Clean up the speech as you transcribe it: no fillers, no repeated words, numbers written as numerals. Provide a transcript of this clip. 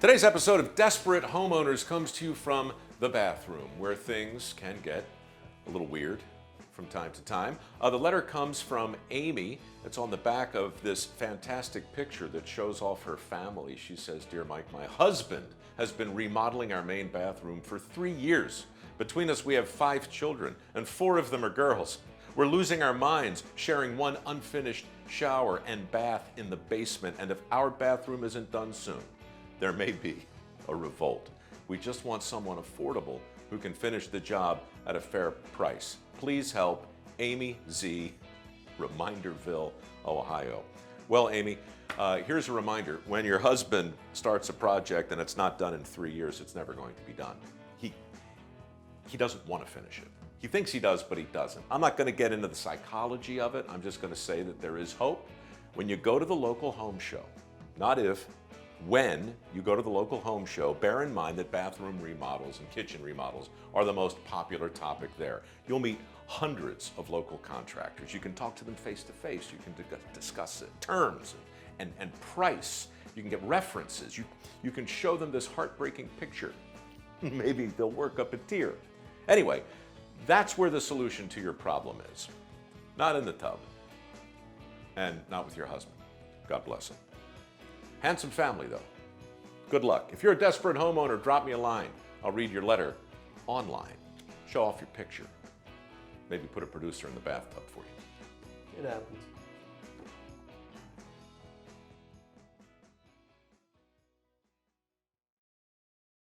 Today's episode of Desperate Homeowners comes to you from the bathroom, where things can get a little weird from time to time. The letter comes from Amy. It's on the back of this fantastic picture that shows off her family. She says, "Dear Mike, my husband has been remodeling our main bathroom for 3 years. Between us, we have 5 children, and 4 of them are girls. We're losing our minds, sharing one unfinished shower and bath in the basement, and if our bathroom isn't done soon, there may be a revolt. We just want someone affordable who can finish the job at a fair price. Please help, Amy Z, Reminderville, Ohio." Well, Amy, here's a reminder. When your husband starts a project and it's not done in 3 years, it's never going to be done. He doesn't want to finish it. He thinks he does, but he doesn't. I'm not going to get into the psychology of it. I'm just going to say that there is hope. When you go to the local home show, not if, when you go to the local home show, bear in mind that bathroom remodels and kitchen remodels are the most popular topic there. You'll meet hundreds of local contractors. You can talk to them face to face. You can discuss terms and price. You can get references. You can show them this heartbreaking picture. Maybe they'll work up a tear. Anyway, that's where the solution to your problem is. Not in the tub. And not with your husband. God bless him. Handsome family, though. Good luck. If you're a desperate homeowner, drop me a line. I'll read your letter online. Show off your picture. Maybe put a producer in the bathtub for you. It happens.